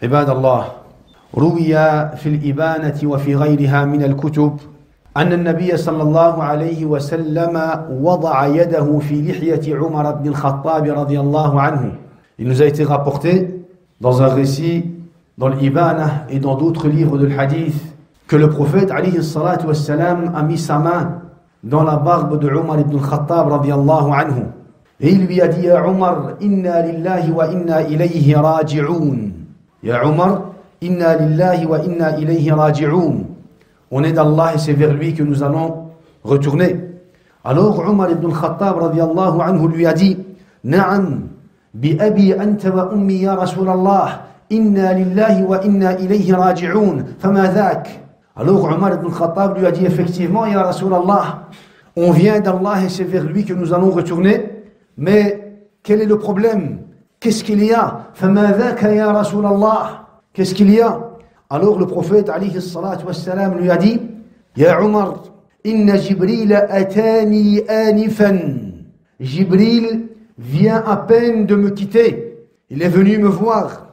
عباد الله، روي في الإبانة وفي غيرها من الكتب أن النبي صلى الله عليه وسلم وضع يده في لحية عمر بن الخطاب رضي الله عنه. Il nous a été rapporté dans un récit dans l'Ibana et dans d'autres livres de l'Hadith que le prophète alayhi salatu wassalam a mis sa main dans la barbe de Umar ibn al-Khattab radiyallahu anhu. Et il lui a dit: Ya Umar, inna lillahi wa inna ilayhi raji'un. Ya Umar, inna lillahi wa inna ilayhi raji'un. On est d'Allah et c'est vers lui que nous allons retourner. Alors Umar ibn al-Khattab radiyallahu anhu lui a dit: Na'am, bi abi anta wa ummi ya Rasulallah, inna lillahi wa inna ilayhi raji'un. Fama dhak. Alors Umar ibn al-Khattab lui a dit: effectivement, ya Rasulallah, on vient d'Allah et c'est vers lui que nous allons retourner. Mais quel est le problème? Qu'est-ce qu'il y a? Fama dhaka ya Rasulallah. Qu'est-ce qu'il y a? Alors le prophète alayhi salatu wassalam lui a dit: Ya Umar, inna Jibril atani anifan. Jibril vient à peine de me quitter. Il est venu me voir.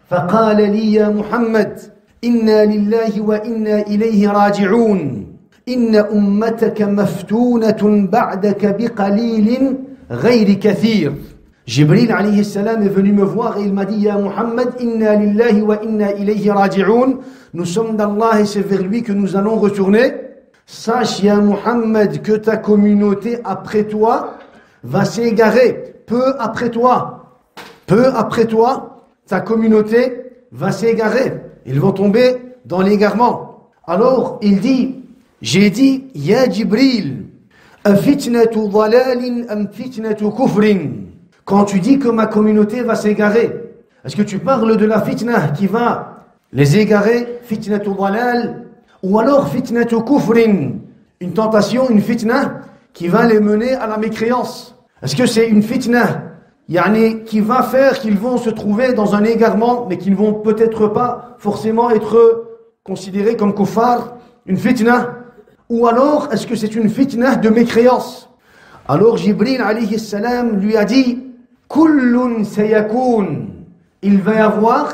Faqala li ya Muhammad, inna lillahi wa inna ilayhi raji'un. Inna ummataka maftunatun ba'daka biqalilin ghayri kathir. Jibril alayhi salam est venu me voir et il m'a dit: Ya Muhammad, inna lillahi wa inna ilayhi raji'un. Nous sommes d'Allah et c'est vers lui que nous allons retourner. Sache, ya Muhammad, que ta communauté après toi va s'égarer. Peu après toi, ta communauté va s'égarer. Ils vont tomber dans l'égarement. Alors il dit, j'ai dit: Ya Jibril, afitnatu dhalalin am fitnatu kufrin. Quand tu dis que ma communauté va s'égarer, est-ce que tu parles de la fitna qui va les égarer, fitnatu dhalal, ou alors fitnatu kufrin, une tentation, une fitna qui va les mener à la mécréance? Est-ce que c'est une fitna qui va faire qu'ils vont se trouver dans un égarement, mais qu'ils ne vont peut-être pas forcément être considérés comme kuffar, une fitna? Ou alors, est-ce que c'est une fitna de mécréance? Alors Jibril alayhi salam lui a dit: Kullun sayakun. Il va y avoir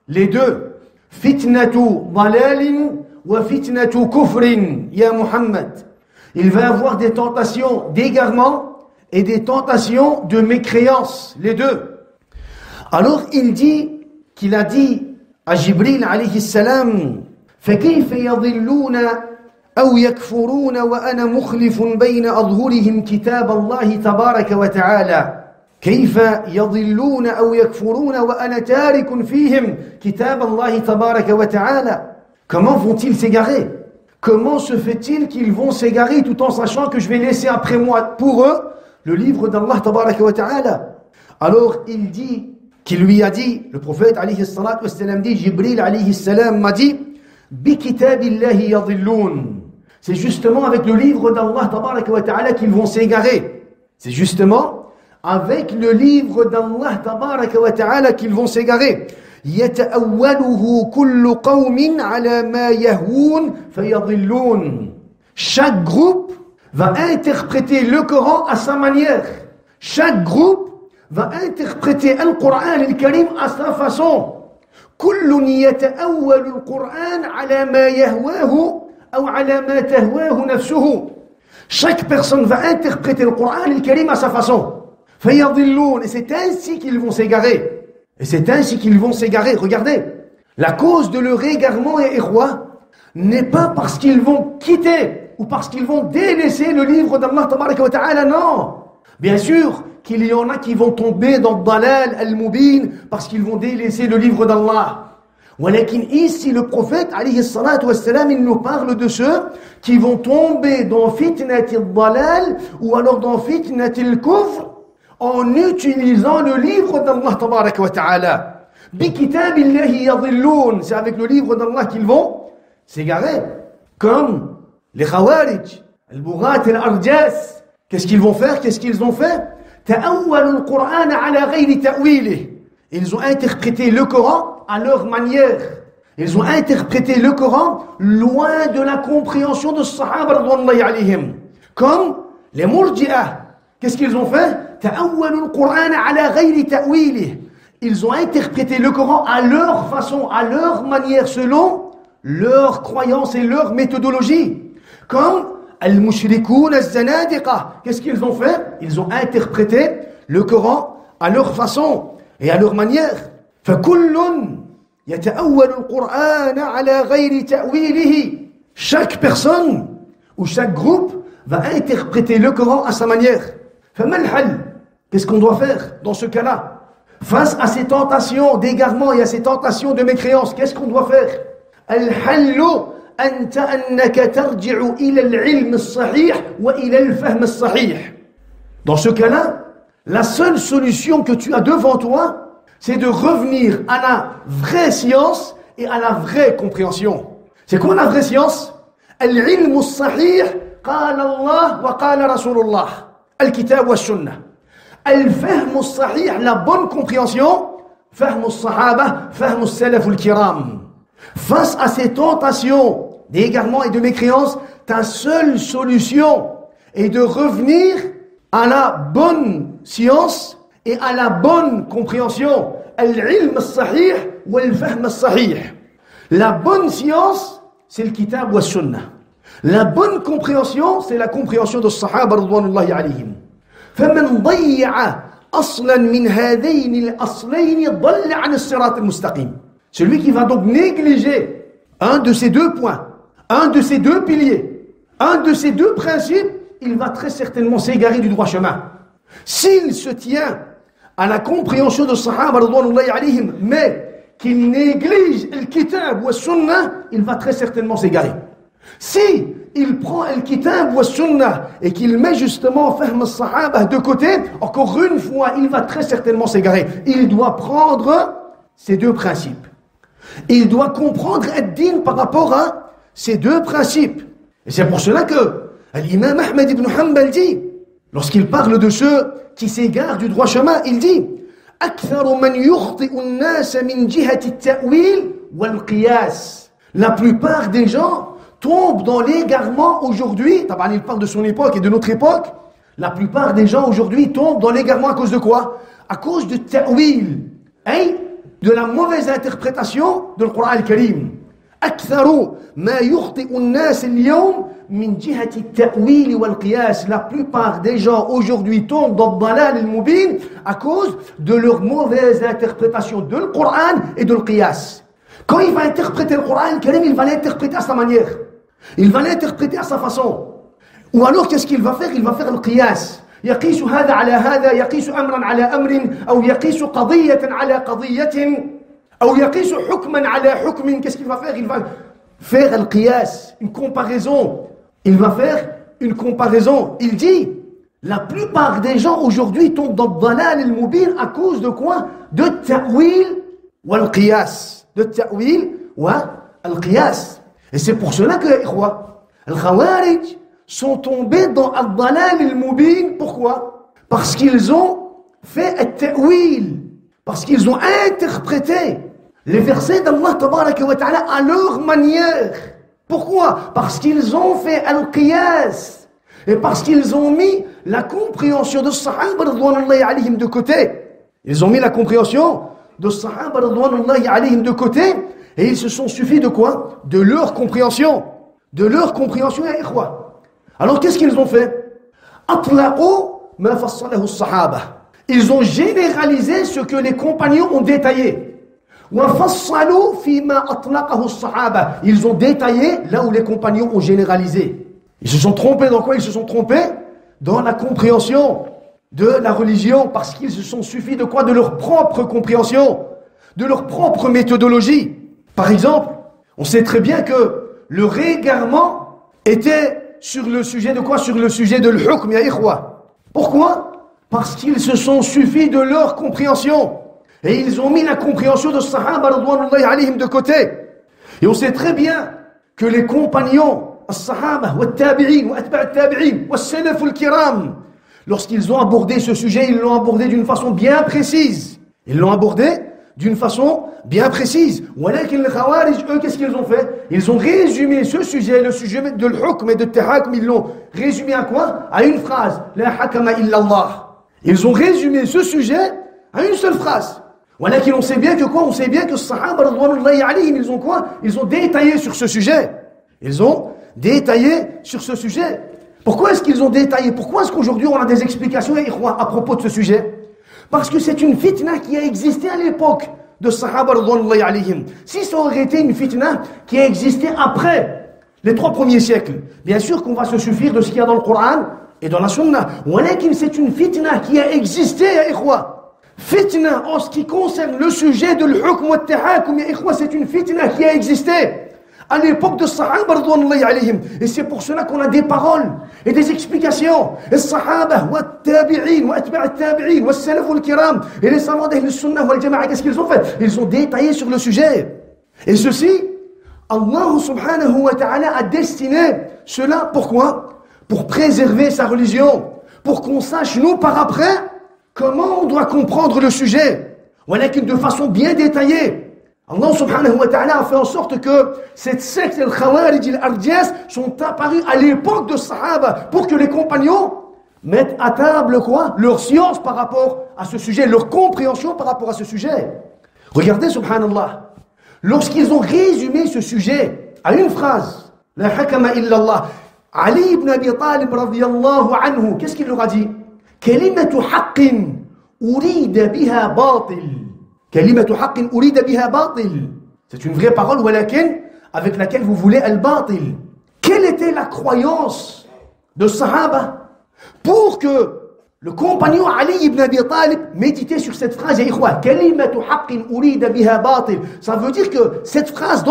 les deux. Fitnatu dalalin wa fitnatu kufrin, ya Muhammad. Il va y avoir des tentations d'égarement et des tentations de mécréance, les deux. Alors il dit, qu'il a dit à Jibril alayhi salam: فَكَيْفَ يَضِلُّونَ أَوْ يَكْفُرُونَ وَأَنَا مُخْلِفٌ بَيْنَ أَظْهُرِهِمْ كِتَابَ اللَّهِ تَبَارَكَ وَتَعَالَى. كيف يضلون أو يكفرون وأنا تارك فيهم كتاب الله تبارك وتعالى. Comment vont-ils s'égarer? Comment se fait-il qu'ils vont s'égarer tout en sachant que je vais laisser après moi pour eux le livre d'Allah tabaraka wa ta'ala? Alors il dit, qu'il lui a dit, le prophète alayhi salatu wa sallam dit, Jibril alayhi salam m'a dit: Bi kitabillahi yadillun. C'est justement avec le livre d'Allah tabaraka wa ta'ala qu'ils vont s'égarer. C'est justement avec le livre d'Allah tabaraka wa ta'ala qu'ils vont s'égarer. Yata'awwaluhu kullu qawmin ala ma yahwoun fayadillun. Chaque groupe va interpréter le Coran à sa manière. Chaque groupe va interpréter le Coran al-Karim à sa façon. Kullun yata'awwalu al-Qur'an ala ma yahwahu ou ala ma tahwahu nafsuhu. Chaque personne va interpréter le Coran al-Karim à sa façon. Fayadillun. Et c'est ainsi qu'ils vont s'égarer. Regardez, la cause de leur égarement et erroi n'est pas parce qu'ils vont quitter ou parce qu'ils vont délaisser le livre d'Allah tabaraka wa ta'ala, non. Bien sûr qu'il y en a qui vont tomber dans le dalal al-mubin parce qu'ils vont délaisser le livre d'Allah. Walakin ici le prophète alayhi salatu wassalam, il nous parle de ceux qui vont tomber dans fitnatil dalal ou alors dans fitnatil kufr en utilisant le livre d'Allah tabaraka wa ta'ala. Bi kitabillahi yadillun. C'est avec le livre d'Allah qu'ils vont s'égarer. Comme les Khawarij, al-Bughat et al-Arjas. Qu'est-ce qu'ils vont faire? Qu'est-ce qu'ils ont fait? Ta'awwalu al-Qur'an ala ghayri ta'wilih. Ils ont interprété le Coran à leur manière. Ils ont interprété le Coran loin de la compréhension de Sahaba radhiyallahu alayhim. Comme les Murji'ah. Qu'est-ce qu'ils ont fait? Ta'awwalu al-Qur'an ala ghayri ta'wilih. ils ont interprété le Coran à leur façon, à leur manière, selon leurs croyances et leur méthodologie. Comme al-mushrikoun az-zanadiqa. Qu'est-ce qu'ils ont fait? Ils ont interprété le Coran à leur façon et à leur manière. فَكُلٌّ يَتَأَوَّلُ الْقُرْآنَ عَلَى غَيْرِ تَأْوِيلِهِ. Chaque personne ou chaque groupe va interpréter le Coran à sa manière. فَمَا الْحَلْ. Qu'est-ce qu'on doit faire dans ce cas-là? Face à ces tentations d'égarement et à ces tentations de mécréance, qu'est-ce qu'on doit faire? الحل أنت أنك ترجع إلى العلم الصحيح وإلى الفهم الصحيح. Dans ce cas-là, la seule solution que tu as devant toi, c'est de revenir à la vraie science et à la vraie compréhension. C'est quoi la vraie science? العلم الصحيح قال الله وقال رسول الله الكتاب والسنة. الفهم الصحيح, la bonne compréhension, فهم الصحابة فهم السلف الكرام. Face à ces tentations d'égarement et de mécréance, ta seule solution est de revenir à la bonne science et à la bonne compréhension. Al-ilm al-sahih wa al-fahm al-sahih. La bonne science, c'est le kitab wa sunnah. La bonne compréhension, c'est la compréhension de Sahaba radwanullahi alayhim. فمن ضيع أصلا من هذين الأصلين ضل عن الصراط المستقيم. Celui qui va donc négliger un de ces deux points, un de ces deux piliers, un de ces deux principes, il va très certainement s'égarer du droit chemin. S'il se tient à la compréhension de Sahaba radwanullahi alayhim, mais qu'il néglige le kitab ou le sunnah, il va très certainement s'égarer. Si il prend le kitab ou le sunnah et qu'il met justement fahm al-sahaba de côté, encore une fois, il va très certainement s'égarer. Il doit prendre ces deux principes. Il doit comprendre ad-din par rapport à ces deux principes. Et c'est pour cela que l'imam Ahmed ibn Hanbal dit, lorsqu'il parle de ceux qui s'égarent du droit chemin, il dit أكثر من يخطئ الناس من جهة التأويل والقياس. La plupart des gens tombent dans l'égarement aujourd'hui. Il parle de son époque et de notre époque. La plupart des gens aujourd'hui tombent dans l'égarement à cause de quoi? À cause de ta'wil, de la mauvaise interprétation de Coran al-Karim. أكثر ما يخطئ الناس اليوم من جهة التأويل والقياس. La plupart des gens aujourd'hui tombent dans le dalal al-mubin à cause de leur mauvaise interprétation de le Coran et de le qiyas. Quand il va interpréter le Coran al-Karim, il va l'interpréter à sa manière. Il va l'interpréter à sa façon. Ou alors qu'est-ce qu'il va faire? Il va faire le qiyas. يقيس هذا على هذا، يقيس أمرا على أمر، أو يقيس قضية على قضية، أو يقيس حكما على حكم. Qu'est-ce qu'il va faire? Il va faire le qiyas, une comparaison. Il va faire une comparaison. Il dit, la plupart des gens aujourd'hui tombent dans le dalal al-mubin à cause de quoi? De ta'wil wa al-qiyas. De ta'wil wa al-qiyas. Et c'est pour cela que les Khawarij sont tombés dans al-dalal al-mubin. Pourquoi? Parce qu'ils ont fait al-ta'wil. Parce qu'ils ont interprété les versets d'Allah tabaraka wa ta'ala à leur manière. Pourquoi? Parce qu'ils ont fait al-qiyas. Et parce qu'ils ont mis la compréhension de Sahaba radwanullahi alayhim de côté. Ils ont mis la compréhension de Sahaba radwanullahi alayhim de côté. Et ils se sont suffis de quoi? De leur compréhension. De leur compréhension, ya ikhwa. Alors qu'est-ce qu'ils ont fait? Atlaqu ma fassalahu as-sahaba. Ils ont généralisé ce que les compagnons ont détaillé. Ils ont détaillé là où les compagnons ont généralisé. Ils se sont trompés dans quoi? Ils se sont trompés dans la compréhension de la religion, parce qu'ils se sont suffis de quoi? De leur propre compréhension, de leur propre méthodologie. Par exemple, on sait très bien que le régarement était sur le sujet de quoi? Sur le sujet de l'hukm, ya ikhwa. Pourquoi? Parce qu'ils se sont suffis de leur compréhension. Et ils ont mis la compréhension de Sahaba radwanullahi alayhim de côté. Et on sait très bien que les compagnons, as-Sahaba, wa-tabi'in, wa-atba' at-tabi'in, wa-salaf al-kiram, lorsqu'ils ont abordé ce sujet, ils l'ont abordé d'une façon bien précise. Ils l'ont abordé d'une façon bien précise. Walakin les Khawarij, eux, qu'est-ce qu'ils ont fait? Ils ont résumé ce sujet, le sujet de l'hukm et de tahakm, ils l'ont résumé à quoi? À une phrase. La hakama illa Allah. Ils ont résumé ce sujet à une seule phrase. Voilà qu'on sait bien que quoi? On sait bien que les Sahaba, radouanullahi alayhim, ils ont quoi? Ils ont détaillé sur ce sujet. Ils ont détaillé sur ce sujet. Pourquoi est-ce qu'ils ont détaillé? Pourquoi est-ce qu'aujourd'hui on a des explications à propos de ce sujet? Parce que c'est une fitna qui a existé à l'époque de Sahaba radouanullahi alayhim. Si ça aurait été une fitna qui a existé après les 3 premiers siècles, bien sûr qu'on va se suffire de ce qu'il y a dans le Coran et dans la Sunna. Walakin c'est une fitna qui a existé, ya ikhwa. Fitna en ce qui concerne le sujet de l'hukm wa tahakum, ya ikhwa, c'est une fitna qui a existé à l'époque de Sahaba radouanullahi alayhim. Et c'est pour cela qu'on a des paroles et des explications. Les Sahaba, wa tabi'in, wa atba' tabi'in, wa salaf wal kiram, et les savants d'Ahl Sunnah wal Jama'a, qu'est-ce qu'ils ont fait? Ils ont détaillé sur le sujet. Et ceci, Allah subhanahu wa ta'ala a destiné cela, pourquoi? Pour préserver sa religion, pour qu'on sache, nous, par après, comment on doit comprendre le sujet, de façon bien détaillée. Allah subhanahu wa ta'ala a fait en sorte que cette secte, le Khawarij, al-Arjas, sont apparus à l'époque de Sahaba pour que les compagnons mettent à table quoi? Leur science par rapport à ce sujet, leur compréhension par rapport à ce sujet. Regardez, subhanallah, lorsqu'ils ont résumé ce sujet à une phrase, la hakama illallah, Ali ibn Abi Talib radiyallahu anhu, qu'est-ce qu'il leur a dit? Kalimatu haqqin urida biha batil. Kalimatu haqqin urida biha batil. C'est une vraie parole, walakin, avec laquelle vous voulez al-batil. Quelle était la croyance de Sahaba pour que le compagnon Ali ibn Abi Talib méditait sur cette phrase? Ya ikhwa, kalimatu haqqin urida biha batil. Ça veut dire que cette phrase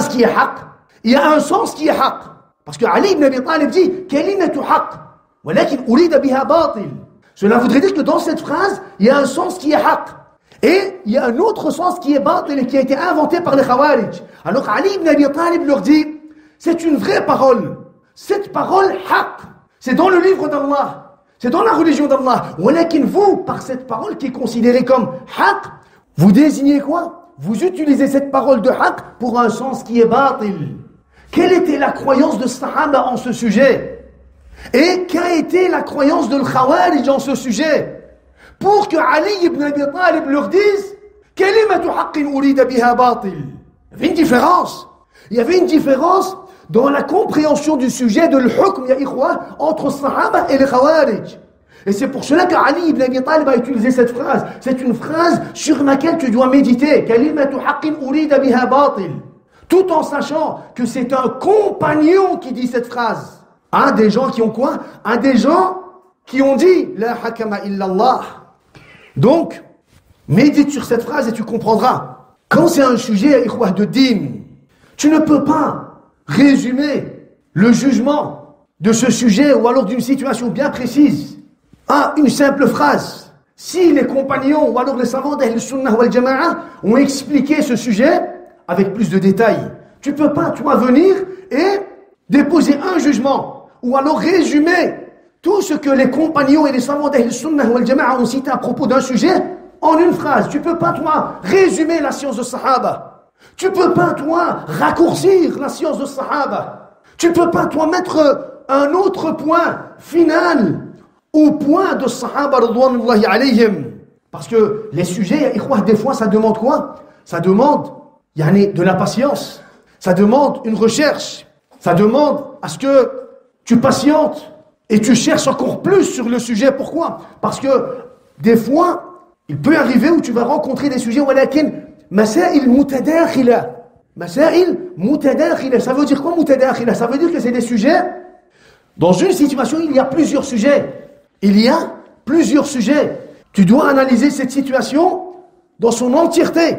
qui est haqq, il y a un sens qui est haqq. Parce que Ali ibn Abi Talib dit kalimatu haqq, walakin urida biha batil. Cela voudrait dire que dans cette phrase, il y a un sens qui est haqq. Et il y a un autre sens qui est batil et qui a été inventé par les Khawarij. Alors Ali ibn Abi Talib leur dit, c'est une vraie parole. Cette parole haqq, c'est dans le livre d'Allah. C'est dans la religion d'Allah. Walakin vous, par cette parole qui est considérée comme haqq, vous désignez quoi? Vous utilisez cette parole de haqq pour un sens qui est batil. Quelle était la croyance de Sahaba en ce sujet? Et quelle été la croyance de l'Khawarij en ce sujet? Pour que Ali ibn Abi Talib leur dise Kalimatu haqqin urida biha batil. Il y avait une différence. Il y avait une différence dans la compréhension du sujet de l'hukm, ya ikhwa, entre Sahaba et les Khawarij. Et c'est pour cela que Ali ibn Abi Talib a utilisé cette phrase. C'est une phrase sur laquelle tu dois méditer. Kalimatu haqqin urida biha batil. Tout en sachant que c'est un compagnon qui dit cette phrase. Un des gens qui ont quoi? Un des gens qui ont dit La hakama illallah. Donc, médite sur cette phrase et tu comprendras. Quand c'est un sujet de din, tu ne peux pas résumer le jugement de ce sujet ou alors d'une situation bien précise à une simple phrase. Si les compagnons ou alors les savants d'Ahl Sunnah wal Jama'a ont expliqué ce sujet avec plus de détails, tu ne peux pas, toi, venir et déposer un jugement ou alors résumer tout ce que les compagnons et les savants d'Ahl Sunnah wal Jama'a ont cité à propos d'un sujet en une phrase. Tu ne peux pas, toi, résumer la science de Sahaba. Tu ne peux pas, toi, raccourcir la science de Sahaba. Tu ne peux pas, toi, mettre un autre point final au point de Sahaba radouanullahi alayhim. Parce que les sujets, des fois, ça demande quoi? Ça demande de la patience. Ça demande une recherche. Ça demande à ce que tu patientes et tu cherches encore plus sur le sujet. Pourquoi? Parce que des fois, il peut arriver où tu vas rencontrer des sujets walakin masail mutadakhila. Masail mutadakhila. Ça veut dire quoi mutadakhila? Ça veut dire que c'est des sujets. Dans une situation, il y a plusieurs sujets. Il y a plusieurs sujets. Tu dois analyser cette situation dans son entièreté,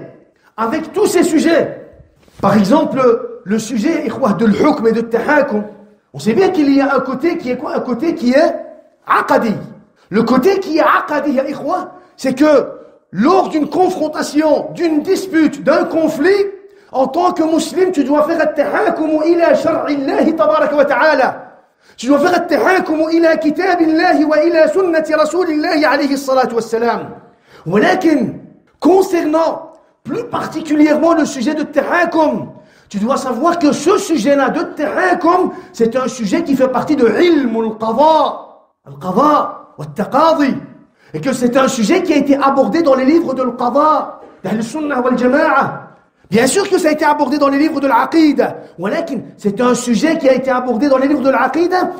avec tous ces sujets. Par exemple, le sujet de l'hukm et de tahakum. On sait bien qu'il y a un côté qui est quoi? Un côté qui est aqadi. Le côté qui est aqadi, ya ikhwa, c'est que lors d'une confrontation, d'une dispute, d'un conflit, en tant que musulman, tu dois faire at-tahakum ila shar'illahi tabaraka wa ta'ala. Tu dois faire at-tahakum ila kitabillahi wa ila sunnati rasulillahi alayhi salatu wassalam. Walakin, concernant plus particulièrement le sujet de tahakum, tu dois savoir que ce sujet-là de tahakum, c'est un sujet qui fait partie de ilm al-qada wa al-taqadi. et que c'est un sujet qui a été abordé dans les livres de l'Qada, d'Ahl-Sunnah wal-Jama'a. Bien sûr que ça a été abordé dans les livres de l'Aqida, mais c'est un sujet qui a été abordé dans les livres de l'Aqida,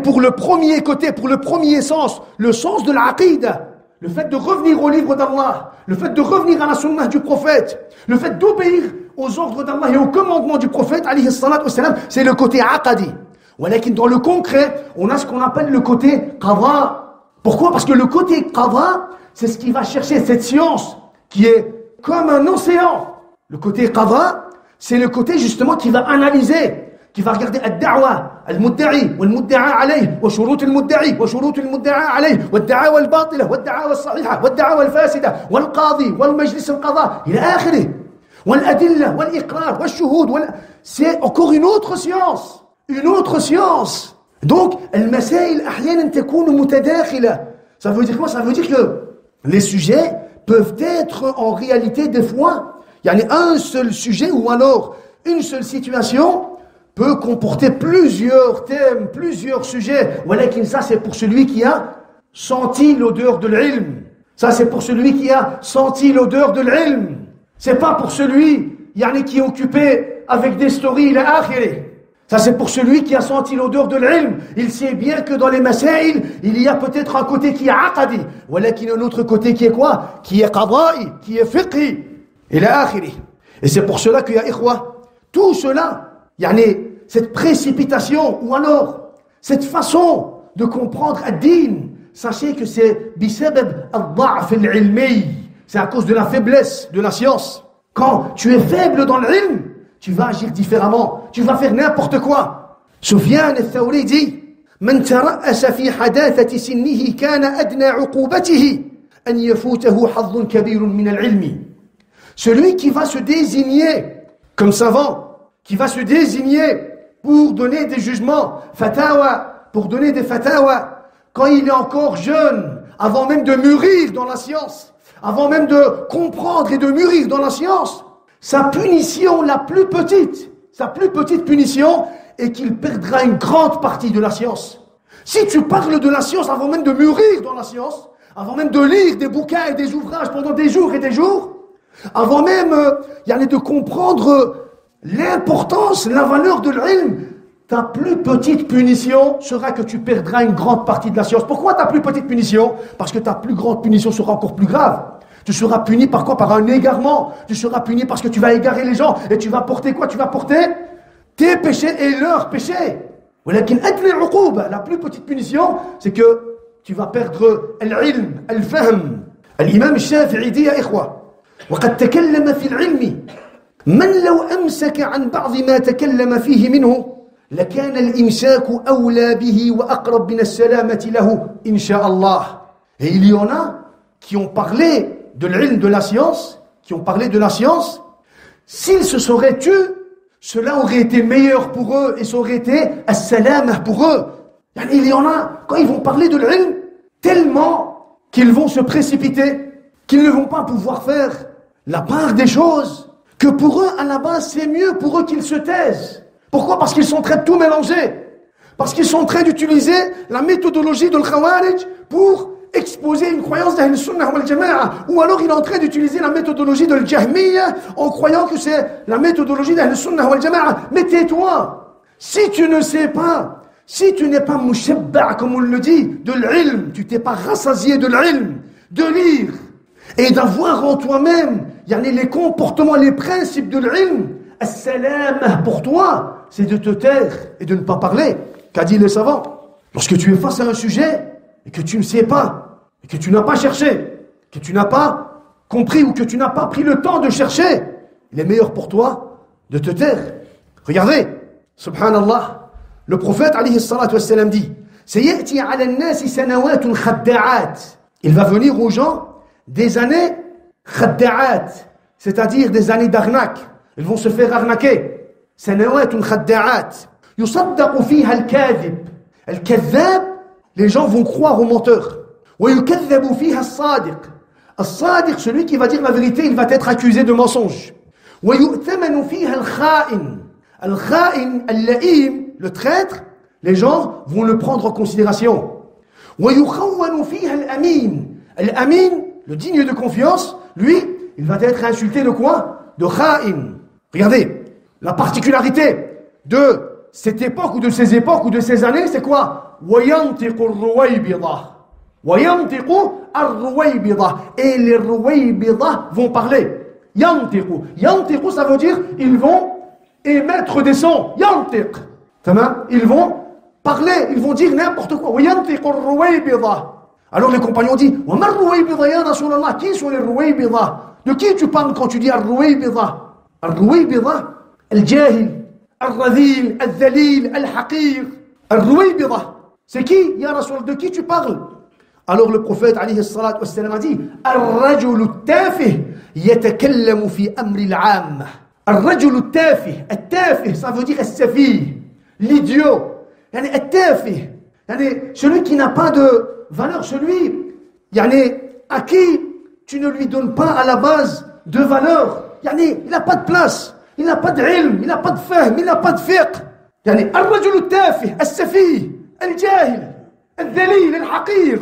pour le premier côté, pour le premier sens, le sens de l'Aqida, le fait de revenir au livre d'Allah, le fait de revenir à la Sunnah du prophète, le fait d'obéir aux ordres d'Allah et aux commandements du prophète, alayhi salatu wassalam, c'est le côté aqadi. Dans le concret, on a ce qu'on appelle le côté qada. Pourquoi? Parce que le côté qada, c'est ce qui va chercher cette science qui est comme un océan. Le côté qada, c'est le côté justement qui va analyser, qui va regarder ad-da'wa, al-mudda'i, wal-mudda'a alayh, wa shurut al-mudda'i, wa shurut al-mudda'a alayh, wa ad-da'wa al-batila, wa ad-da'wa al-sahiha, wa ad-da'wa al-fasida, wal-qadi, wal-majlis al-qada, ila akhirih. Wal-adilla, wal-iqrar, wal-shuhud, c'est encore une autre science. Une autre science. Donc, al-masail ahyanan takunu mutadakhila. Ça veut dire quoi? Ça veut dire que les sujets peuvent être en réalité des fois, il y a un seul sujet ou alors une seule situation peut comporter plusieurs thèmes, plusieurs sujets. Voilà, ça c'est pour celui qui a senti l'odeur de l'ilm. Ça c'est pour celui qui a senti l'odeur de l'ilm. C'est pas pour celui qui est occupé avec des stories, il a akhiri. Ça c'est pour celui qui a senti l'odeur de l'ilm. Il sait bien que dans les masaïl, il y a peut-être un côté qui est aqadi, voilà qu'il y a un autre côté qui est quoi? Qui est qada'i, qui est fiqhi. Il a akhiri. Et c'est pour cela qu'il y a ikhwa, tout cela, cette précipitation ou alors cette façon de comprendre ad-din, sachez que c'est bisabab ad-da'f al-ilmi. C'est à cause de la faiblesse de la science. Quand tu es faible dans l'ilm, tu vas agir différemment. Tu vas faire n'importe quoi. Sufyan al-Thawri dit Man tara'asa fi hadathati sinnihi kana adna 'uqubatihi an yafutahu hadhun kabirun min al-'ilmi. Celui qui va se désigner comme savant, qui va se désigner pour donner des jugements, fatawa, pour donner des fatawa, quand il est encore jeune, avant même de mûrir dans la science, avant même de comprendre et de mûrir dans la science, sa punition la plus petite, sa plus petite punition est qu'il perdra une grande partie de la science. Si tu parles de la science avant même de mûrir dans la science, avant même de lire des bouquins et des ouvrages pendant des jours et des jours, avant même de comprendre l'importance, la valeur de l'ilm, ta plus petite punition sera que tu perdras une grande partie de la science. Pourquoi ta plus petite punition? Parce que ta plus grande punition sera encore plus grave. Tu seras puni par quoi? Par un égarement. Tu seras puni parce que tu vas égarer les gens. Et tu vas porter quoi? Tu vas porter tes péchés et leurs péchés. La plus petite punition, c'est que tu vas perdre l'ilm, al-fahm. L'imam al-Shafi'i dit ya ikhwa, وقد تكلم في العلم من لو أمسك عن بعض ما تكلم فيه منه لكان الإمساك أولى به وأقرب من السلامة له إن شاء الله. Et il y en a qui ont parlé de l'ilm, de la science, s'ils se seraient tus, cela aurait été meilleur pour eux et ça aurait été as-salamah pour eux. Il y en a, quand ils vont parler de l'ilm, tellement qu'ils vont se précipiter, qu'ils ne vont pas pouvoir faire la part des choses, que pour eux, à la base, c'est mieux pour eux qu'ils se taisent. Pourquoi? Parce qu'ils sont en train de tout mélanger. Parce qu'ils sont en train d'utiliser la méthodologie de l'Khawarij pour exposer une croyance d'Ahl-Sunnah wal-Jama'a. Ou alors il est en train d'utiliser la méthodologie de l'Jahmiyya en croyant que c'est la méthodologie d'Ahl-Sunnah wal-Jama'a. Mais tais-toi. Si tu ne sais pas, si tu n'es pas mushabba', comme on le dit, de l'ilm, tu t'es pas rassasié de l'ilm, de lire, et d'avoir en toi-même les comportements, les principes de l'ilm, as-salam pour toi, c'est de te taire et de ne pas parler. Qu'a dit les savants? Lorsque tu es face à un sujet et que tu ne sais pas, et que tu n'as pas cherché, que tu n'as pas compris ou que tu n'as pas pris le temps de chercher, il est meilleur pour toi de te taire. Regardez, subhanallah, le prophète alayhi salatu wassalam dit Sayati ala an-nasi sanawatun khadda'at. Il va venir aux gens des années khadda'at, c'est-à-dire des années d'arnaque. Ils vont se faire arnaquer. Sanawatun khadda'at. Yusaddaqu fiha al-kadhib. Al-kadhab, les gens vont croire au menteur. Wa yukadhabu fiha as-sadiq. As-sadiq, celui qui va dire la vérité, il va être accusé de mensonge. Wa yu'tamanu fiha al-kha'in. Al-kha'in, al-la'im, le traître, les gens vont le prendre en considération. Wa yukhawwanu fiha al-amin. Al-Amin, le digne de confiance, lui, il va être insulté de quoi? De kha'in. Regardez, la particularité de cette époque ou de ces époques ou de ces années, c'est quoi? وَيَنْتِقُ الرُّوَيْبِضَةِ وَيَنْتِقُ الرُّوَيْبِضَةِ. Et les Ruwaybidah vont parler. Yantiqu. Yantiqu, ça veut dire ils vont émettre des sons. Yantiq. Ils vont parler, ils vont dire n'importe quoi. وَيَنْتِقُ الرُّوَيْبِضَةِ. Alors les compagnons disent وَمَا الرُّوَيْبِضَةِ يَا رَسُولَ اللَّهِ. Qui sont les Ruwaybidah? De qui tu parles quand tu dis الرُّويبِضَةِ? الرُّويبِضَةِ الجاهل الرذيل الذليل الحقير. الرُّويبِضَةِ, c'est qui? Ya Rasul, de qui tu parles? Alors le prophète alayhi salatu wassalam a dit الرجل التافه يتكلم في أمر العامة. الرجل التافه. التافه, ça veut dire السفيه, l'idiot. يعني التافه, يعني celui qui n'a pas de valeur, celui يعني à qui tu ne lui donnes pas à la base de valeur. يعني il n'a pas de place, il n'a pas de ilm, il n'a pas de fahm, il n'a pas de fiqh. يعني الرجل التافه السفيه الجاهل الذليل الحقير.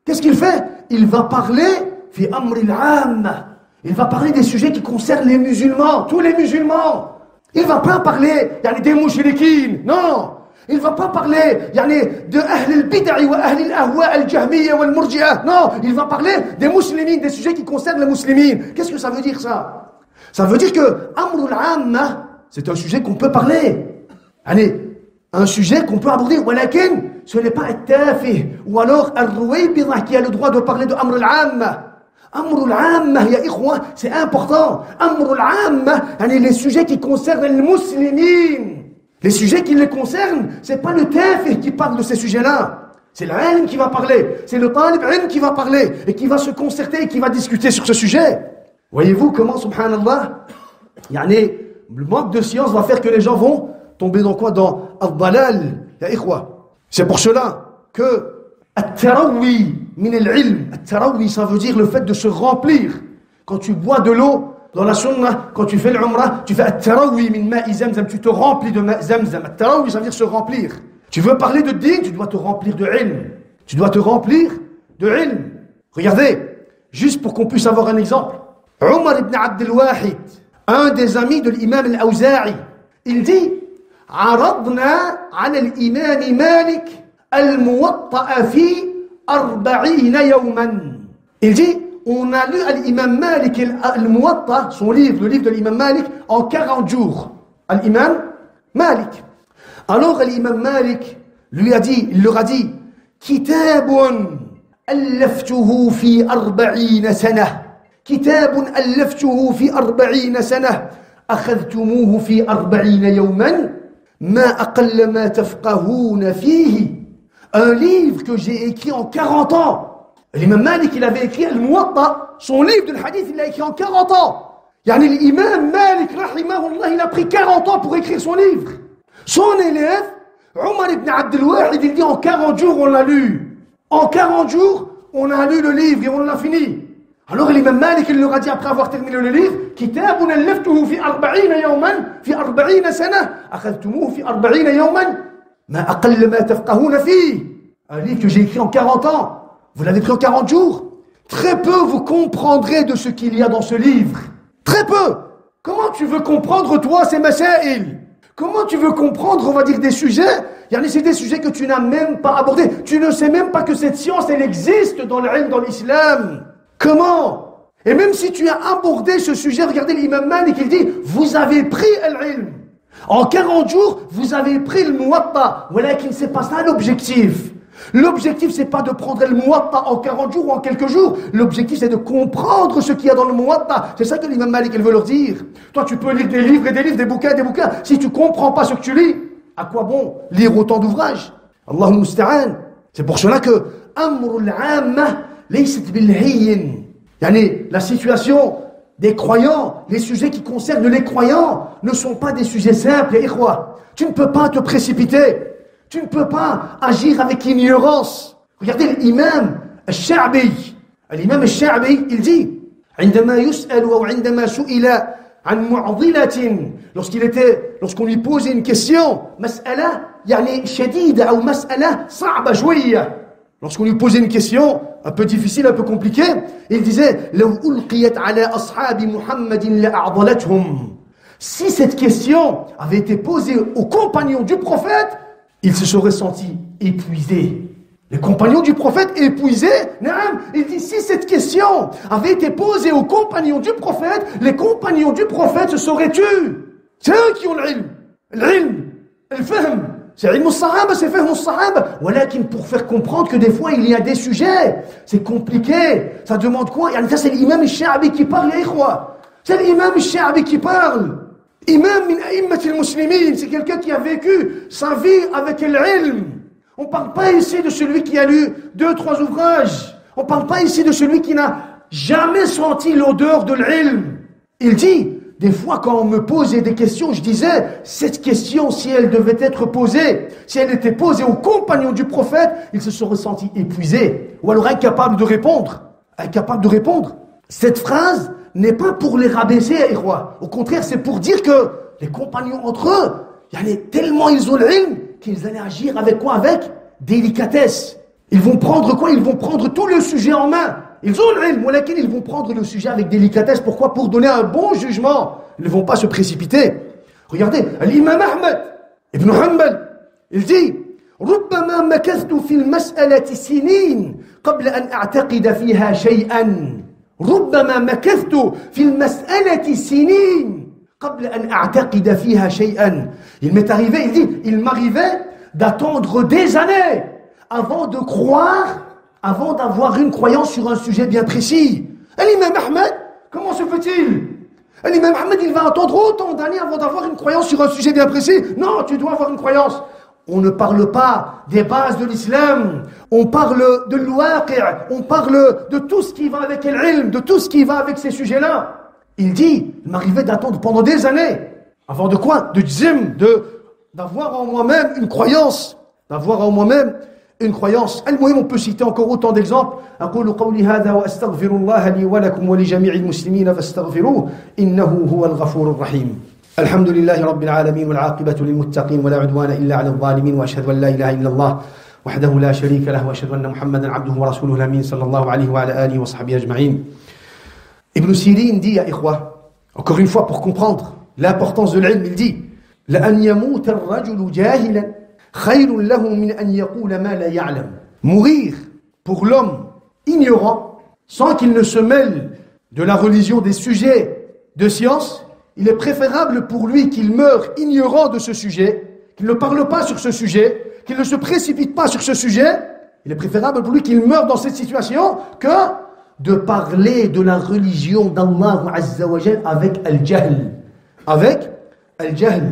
Qu'est-ce qu'il fait? Il va parler fi amri al-amma. Il va parler des sujets qui concernent les musulmans, tous les musulmans. Il va pas parler des mouchriquines, non. Il va pas parler de ahl al-bid'a wa ahl al-ahwa al-jahmiyya wal murji'a. Non, il va parler des musulmans, des sujets qui concernent les musulmans. Qu'est-ce que ça veut dire ça? Ça veut dire que amru al-amma, c'est un sujet qu'on peut parler. Un sujet qu'on peut aborder, walakin ce n'est pas al-tafi ou alors al-ruwaybidah qui a le droit de parler de amr al-amma. Amr al-amma, ya ikhwa, c'est important. Amr al-amma, les sujets qui concernent les musulmans. Les sujets qui les concernent, c'est pas le tafi qui parle de ces sujets-là. C'est l'ilm qui va parler, c'est le talib ilm qui va parler et qui va se concerter et qui va discuter sur ce sujet. Voyez-vous comment, subhanallah, le manque de science va faire que les gens vont tomber dans quoi? Dans al-dalal, ya ikhwa. C'est pour cela que at-tarawi min al-ilm, at-tarawi, ça veut dire le fait de se remplir. Quand tu bois de l'eau dans la sunnah, quand tu fais l'umrah, tu fais at-tarawi min ma'i zamzam, tu te remplis de ma'i zamzam. At-tarawi, ça veut dire se remplir. Tu veux parler de din, tu dois te remplir de ilm. Tu dois te remplir de ilm. Regardez, juste pour qu'on puisse avoir un exemple. Omar ibn Abd al-Wahid, un des amis de l'imam al-Awza'i, il dit عرضنا على الإمام مالك الموطأ في 40 يوما. Il dit, on a lu à l'imam Malik al-Muwatta, son livre, le livre de l'imam Malik, en 40 jours. L'imam Malik. Alors l'imam Malik lui a dit, il leur a dit, كتاب ألفته في 40 سنة. كتاب ألفته في 40 سنة. أخذتموه في 40 يوما. ما أقل ما تفقهون فيه. Un livre que j'ai écrit en 40 ans. L'imam Malik, il avait écrit Al-Muwatta, son livre de hadith, il l'a écrit en 40 ans. L'imam Malik, rahimahullah, il a pris 40 ans pour écrire son livre. Son élève, Omar ibn Abd al-Wahid, il dit en 40 jours, on l'a lu. En 40 jours, on a lu le livre et on l'a fini. Alors l'imam Malik, il leur a dit après avoir terminé le livre, كتاب ألفته في 40 يوما في 40 سنة أخذتموه في 40 يوما ما أقل ما تفقهون فيه. Un livre que j'ai écrit en 40 ans. Vous l'avez pris en 40 jours. Très peu vous comprendrez de ce qu'il y a dans ce livre. Très peu. Comment tu veux comprendre toi ces masaïl? Comment tu veux comprendre, on va dire, des sujets? C'est des sujets que tu n'as même pas abordés. Tu ne sais même pas que cette science, elle existe dans l'islam. Comment? Et même si tu as abordé ce sujet, regardez l'imam Malik, il dit, vous avez pris l'ilm. En 40 jours, vous avez pris le muwatta. Voilà qu'il ne sait pas ça l'objectif. L'objectif, c'est pas de prendre le muwatta en 40 jours ou en quelques jours. L'objectif, c'est de comprendre ce qu'il y a dans le muwatta. C'est ça que l'imam Malik, il veut leur dire. Toi, tu peux lire des livres et des livres, des bouquins. Si tu comprends pas ce que tu lis, à quoi bon lire autant d'ouvrages? Allahumma musta'an. C'est pour cela que amrul amma laysat bil hayyin. La situation des croyants, les sujets qui concernent les croyants ne sont pas des sujets simples, ikhwa. Tu ne peux pas te précipiter. Tu ne peux pas agir avec ignorance. Regardez l'imam al-Sha'bi. L'imam al-Sha'bi, il dit, عندما يسأل أو عندما سئل عن معضلة, lorsqu'on lui posait une question, مسألة شديدة أو مسألة صعبة شوية. Lorsqu'on lui posait une question, un peu difficile, un peu compliqué. Il disait لو ألقيت على أصحاب محمد لأعضلتهم. Si cette question avait été posée aux compagnons du prophète, ils se seraient sentis épuisés. Les compagnons du prophète épuisés, il dit si cette question avait été posée aux compagnons du prophète, les compagnons du prophète se seraient tus. C'est eux qui ont l'ilm. L'ilm, le fahm. C'est ilm al-sahaba, c'est fahm al-sahaba. Voilà pour faire comprendre que des fois il y a des sujets, c'est compliqué. Ça demande quoi? Ça c'est l'imam al-Sha'bi qui parle, ya ikhwa. C'est l'imam al-Sha'bi qui parle. Imam min a'immat al-muslimin, c'est quelqu'un qui a vécu sa vie avec l'ilm. On ne parle pas ici de celui qui a lu 2-3 ouvrages. On ne parle pas ici de celui qui n'a jamais senti l'odeur de l'ilm. Il dit, des fois quand on me posait des questions, je disais, cette question, si elle devait être posée, si elle était posée aux compagnons du prophète, ils se seraient sentis épuisés, ou alors incapables de répondre. Incapables de répondre. Cette phrase n'est pas pour les rabaisser, Ikhwa. Au contraire, c'est pour dire que les compagnons entre eux, tellement ils ont l'ilm, qu'ils allaient agir avec quoi? Avec délicatesse. Ils vont prendre quoi? Ils vont prendre tout le sujet en main. Ils ont l'ilm, mais ils vont prendre le sujet avec délicatesse. Pourquoi? Pour donner un bon jugement. Ils ne vont pas se précipiter. Regardez, l'imam Ahmed ibn Hanbal, il dit ربما مكثت في المسألة سنين قبل أن أعتقد فيها شيئا. ربما مكثت في المسألة سنين قبل أن أعتقد فيها شيئا. Il m'est arrivé, il dit, il m'arrivait d'attendre des années avant de croire, avant d'avoir une croyance sur un sujet bien précis. L'imam Ahmed, comment se fait-il? L'imam Ahmed, il va attendre autant d'années avant d'avoir une croyance sur un sujet bien précis. Non, tu dois avoir une croyance. On ne parle pas des bases de l'islam, on parle de l'waqi', on parle de tout ce qui va avec l'ilm, de tout ce qui va avec ces sujets-là. Il dit, il m'arrivait d'attendre pendant des années, avant de quoi? De jzim, d'avoir en moi-même une croyance, d'avoir en moi-même une croyance. Al-Muhim, on peut citer encore autant d'exemples. أقول قولي هذا وأستغفر الله لي ولكم ولجميع المسلمين فاستغفروه إنه هو الغفور الرحيم. الحمد لله رب العالمين والعاقبة للمتقين ولا عدوان إلا على الظالمين وأشهد أن لا إله إلا الله وحده لا شريك له وأشهد أن محمدا عبده ورسوله الأمين صلى الله عليه وعلى آله وصحبه أجمعين. Ibn Sirin dit à Ikhwa, encore une fois pour comprendre l'importance de l'ilm, il dit لأن يموت الرجل جاهلا خير له من أن يقول ما لا يعلم. Mourir pour l'homme ignorant, sans qu'il ne se mêle de la religion des sujets de science, il est préférable pour lui qu'il meure ignorant de ce sujet, qu'il ne parle pas sur ce sujet, qu'il ne se précipite pas sur ce sujet. Il est préférable pour lui qu'il meure dans cette situation que de parler de la religion d'Allah Azza wa Jal avec al-jahl. Avec al-jahl.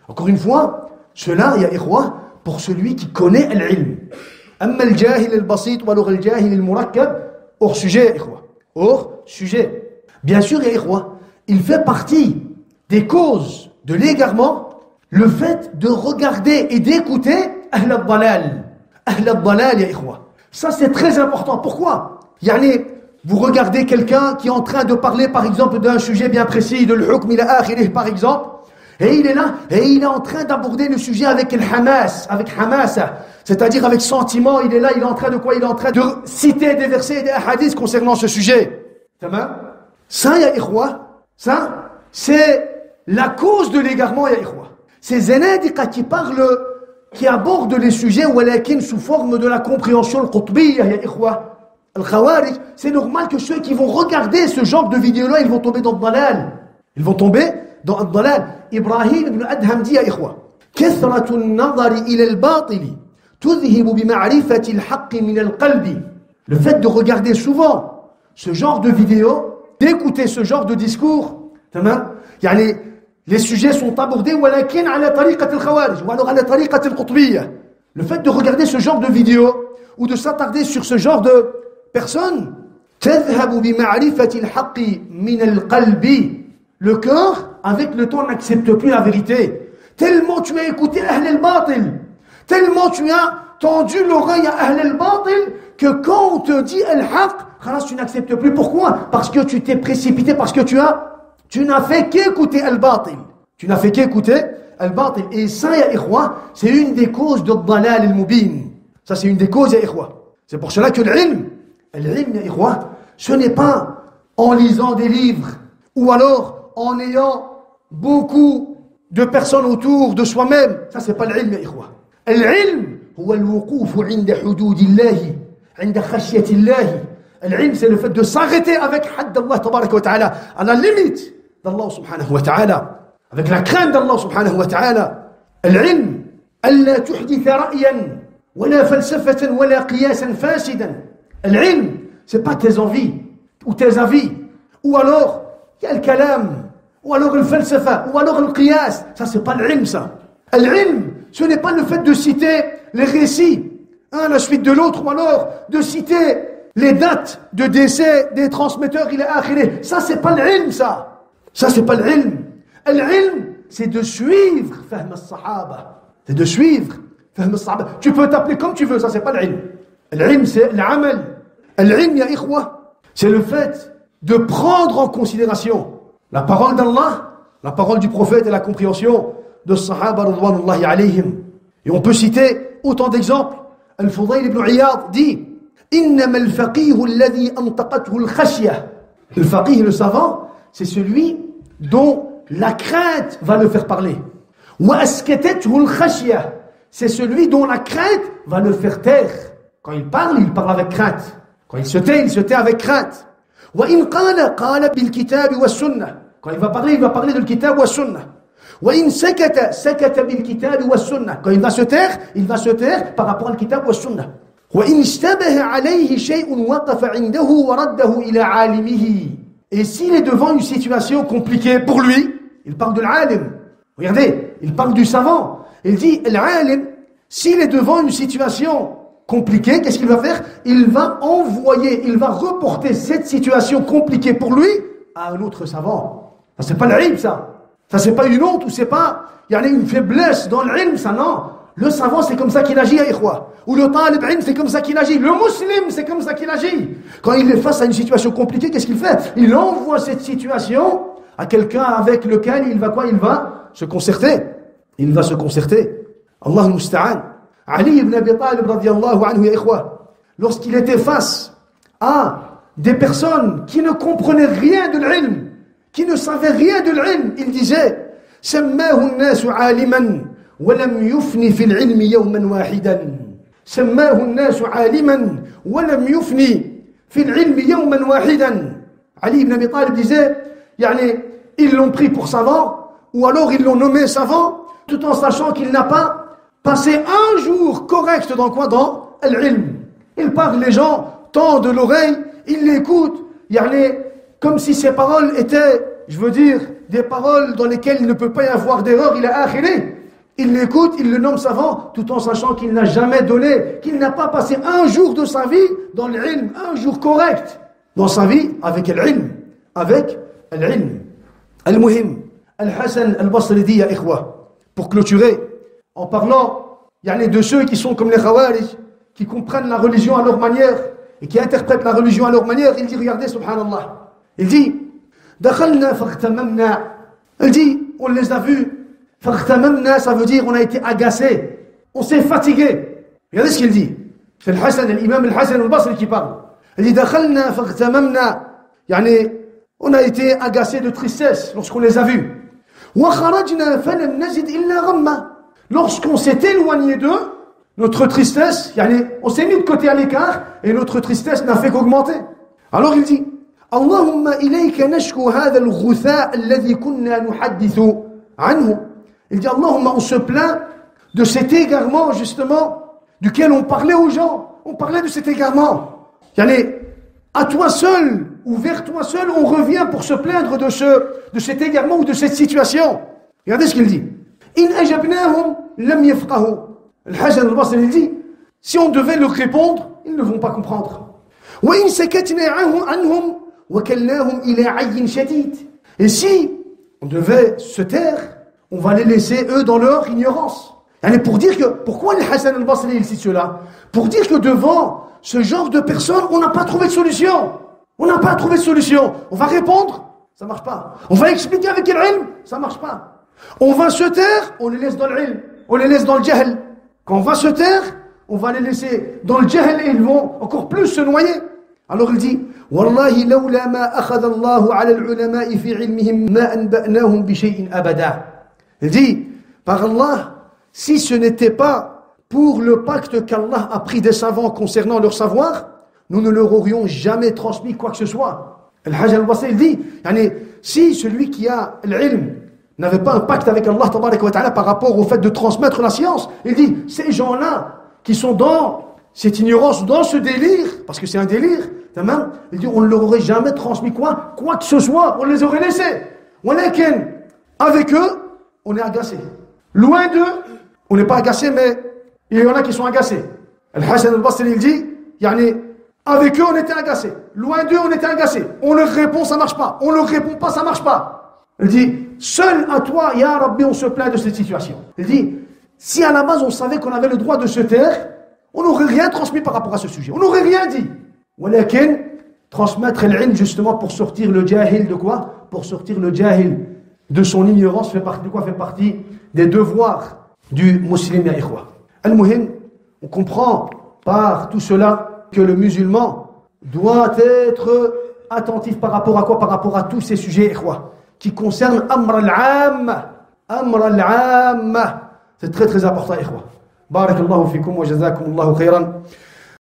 Encore une fois, cela, ya ikhwa, pour celui qui connaît l'ilm. Amma al-jahil al-basit wa al-jahil al-murakkab, hors sujet, ikhwa. Hors sujet. Bien sûr, ya ikhwa, il fait partie des causes de l'égarement, le fait de regarder et d'écouter Ahl al-Dalal. Ahl al-Dalal, ya ikhwa. Ça, c'est très important. Pourquoi? Vous regardez quelqu'un qui est en train de parler, par exemple, d'un sujet bien précis, de l'hukm ila akhirih, par exemple, et il est là, et il est en train d'aborder le sujet avec al-hamas, avec hamasa, c'est-à-dire avec sentiment. Il est là, il est en train de quoi? Il est en train de citer des versets et des hadiths concernant ce sujet. Ça, ya ikhwa, ça, c'est la cause de l'égarement, ya ikhwa. Ces zanadiqa qui parlent, qui abordent les sujets, walakin sous forme de la compréhension al-qutbiyya, ya ikhwa. Al-Khawarij, c'est normal que ceux qui vont regarder ce genre de vidéo-là, ils vont tomber dans le dalal. Ils vont tomber dans le dalal. Ibrahim ibn Adham dit, ya ikhwa, كثرة النظر إلى الباطل تذهب بمعرفة الحق من القلب. Le fait de regarder souvent ce genre de vidéo, d'écouter ce genre de discours, les sujets sont abordés ولكن على طريقة الخوارج ou alors على طريقة القطبية. Le fait de regarder ce genre de vidéo ou de s'attarder sur ce genre de personnes, تذهب بمعرفة الحق من القلب. Le cœur, avec le temps, n'accepte plus la vérité. Tellement tu as écouté Ahl al-Batil, tellement tu as tendu l'oreille à Ahl al-Batil, que quand on te dit al-Haq, tu n'acceptes plus. Pourquoi? Parce que tu t'es précipité, parce que tu n'as fait qu'écouter al-Batil. Tu n'as fait qu'écouter al-Batil. Et ça, ya ikhwa, c'est une des causes de Dalal al-Mubin. Ça, c'est une des causes, ya ikhwa. C'est pour cela que l'ilm Al-ilm, ya ikhwa, ce n'est pas en lisant des livres ou alors en ayant beaucoup de personnes autour de soi-même. Ça, c'est pas l'ilm, ya ikhwa. Al-ilm, huwa al-wuquf 'inda hududillahi, 'inda khashiyatillahi. Al-ilm, c'est le fait de s'arrêter avec hadd Allah tabaraka wa ta'ala, à la limite d'Allah subhanahu wa ta'ala, avec la crainte d'Allah subhanahu wa ta'ala. Al-ilm, alla tuhditha ra'yan, wala falsafatan, wala qiyasan fasidan. Al-ilm, c'est pas tes envies ou tes avis, ou alors il y a le kalam, ou alors le falsafa, ou alors le qiyas. Ça, c'est pas l'ilm, ça. L'ilm, ce n'est pas le fait de citer les récits, un à la suite de l'autre, ou alors de citer les dates de décès des transmetteurs, il est akhiré. Ça, c'est pas l'ilm, ça. Ça, c'est pas l'ilm. L'ilm, c'est de suivre fahm al-sahaba. C'est de suivre fahm al-sahaba. Tu peux t'appeler comme tu veux, ça, c'est pas l'ilm. L'ilm, c'est l'amal. L'ilm, ya ikhwa, c'est le fait de prendre en considération la parole d'Allah, la parole du prophète et la compréhension de Sahaba radwanullahi alayhim. Et on peut citer autant d'exemples. Al-Fudayl ibn Iyad dit Innama al-faqih alladhi antaqathu al-khashya. Le faqih, le savant, c'est celui dont la crainte va le faire parler. Wa askatathu al-khashya. C'est celui dont la crainte va le faire taire. Quand il parle avec crainte. Quand il se tait avec crainte. Wa in qala bil kitab wa sunnah. Quand il va parler de le kitab wa sunnah. Wa in sakata bil kitab wa sunnah. Quand il va se taire par rapport au kitab wa sunnah. Wa in ishtabaha alayhi shay'un waqafa 'indahu wa raddahu ila 'alimihi. Et s'il est devant une situation compliquée pour lui, il parle de l'alim. Regardez, il parle du savant. Il dit l'alim, s'il est devant une situation compliquée, qu'est-ce qu'il va faire? Il va reporter cette situation compliquée pour lui à un autre savant. Ça, c'est pas l'ilm, ça. Ça, c'est pas une honte ou c'est pas, il y a une faiblesse dans l'ilm, ça, non. Le savant, c'est comme ça qu'il agit, ya ikhwa. Ou le talib ilm, c'est comme ça qu'il agit. Le musulman, c'est comme ça qu'il agit. Quand il est face à une situation compliquée, qu'est-ce qu'il fait? Il envoie cette situation à quelqu'un avec lequel il va se concerter. Il va se concerter. Allah musta'an. Ali ibn Abi Talib radiyallahu anhu, ya ikhwa, lorsqu'il était face à des personnes qui ne comprenaient rien de l'ilm, qui ne savaient rien de l'ilm, il disait Sammahu an-nasu 'aliman wa lam yufni fi al-'ilmi yawman wahidan. Sammahu an-nasu 'aliman wa lam yufni fi al-'ilmi yawman wahidan. Ali ibn Abi Talib disait, ils l'ont pris pour savant, ou alors ils l'ont nommé savant, tout en sachant qu'il n'a pas passé un jour correct dans quoi? Dans l'ilm. Il parle, les gens tendent l'oreille, ils l'écoutent, comme si ces paroles étaient, des paroles dans lesquelles il ne peut pas y avoir d'erreur, il est akhiré. Il l'écoute, il le nomme savant, tout en sachant qu'il n'a jamais donné, qu'il n'a pas passé un jour de sa vie dans l'ilm, un jour correct dans sa vie avec l'ilm. Avec l'ilm. Al-Muhim, Al-Hassan al-Basri dit, ya ikhwa, pour clôturer, en parlant de ceux qui sont comme les Khawarij, qui comprennent la religion à leur manière et qui interprètent la religion à leur manière, il dit, regardez, subhanallah, il dit, dakhalna faghtamamna, il dit, on les a vus, faghtamamna, ça veut dire on a été agacé, on s'est fatigué. Regardez ce qu'il dit, c'est l'imam al-Hassan al-Basri qui parle. Il dit, dakhalna faghtamamna, on a été agacé de tristesse lorsqu'on les a vus. Wa kharajna falam najid illa ghamma. Lorsqu'on s'est éloigné d'eux, notre tristesse, on s'est mis de côté à l'écart et notre tristesse n'a fait qu'augmenter. Alors il dit, Allahumma ilayka nashku hadha al-ghutha alladhi kunna nuhaddithu anhu. Il dit, Allahumma, on se plaint de cet égarement justement duquel on parlait aux gens. On parlait de cet égarement. À toi seul ou vers toi seul, on revient pour se plaindre de cet égarement ou de cette situation. Regardez ce qu'il dit. In ajabnahum lam yafqahu. Al-Hassan al-Basri dit, si on devait leur répondre, ils ne vont pas comprendre. Wa in sakatna anhum wa kallahum ila 'ayyin shadid. Et si on devait se taire, on va les laisser eux dans leur ignorance. Pour dire que, pourquoi Al-Hassan al-Basri il cite cela? Pour dire que devant ce genre de personnes, on n'a pas trouvé de solution. On n'a pas trouvé de solution. On va répondre, ça marche pas. On va expliquer avec l'ilm, ça marche pas. On va se taire, on les laisse dans l'ilm, on les laisse dans le jahl. Quand on va se taire, on va les laisser dans le jahl et ils vont encore plus se noyer. Alors il dit Wallahi lawla ma akhadha Allahu ala al-ulama'i fi ilmihim ma anba'nahum bi shay'in abada. Il dit par Allah, si ce n'était pas pour le pacte qu'Allah a pris des savants concernant leur savoir, nous ne leur aurions jamais transmis quoi que ce soit. Al-Hajj al-Basri il dit si celui qui a l'ilm n'avait pas un pacte avec Allah tabaraka wa ta'ala par rapport au fait de transmettre la science, il dit ces gens-là qui sont dans cette ignorance, dans ce délire, parce que c'est un délire, il dit on ne leur aurait jamais transmis quoi que ce soit, on les aurait laissés. Avec eux, on est agacé. Loin d'eux, on n'est pas agacé, mais il y en a qui sont agacés. Al-Hasan al-Basri il dit avec eux on était agacés, loin d'eux on était agacés. On leur répond, ça marche pas. On leur répond pas, ça marche pas. Il dit seul à toi, Ya Rabbi, on se plaint de cette situation. Il dit si à la base on savait qu'on avait le droit de se taire, on n'aurait rien transmis par rapport à ce sujet. On n'aurait rien dit. Walakin, transmettre l'ilm justement pour sortir le jahil de quoi? Pour sortir le jahil de son ignorance fait partie de quoi? Fait partie des devoirs du musulman ya ikhwa. Al-Muhim, on comprend par tout cela que le musulman doit être attentif par rapport à quoi? Par rapport à tous ces sujets ikhwa qui concernent Amr al-Am. Amr al-Am. C'est très très important ikhwa. Barakallahu fikum wa jazakumullahu khairan.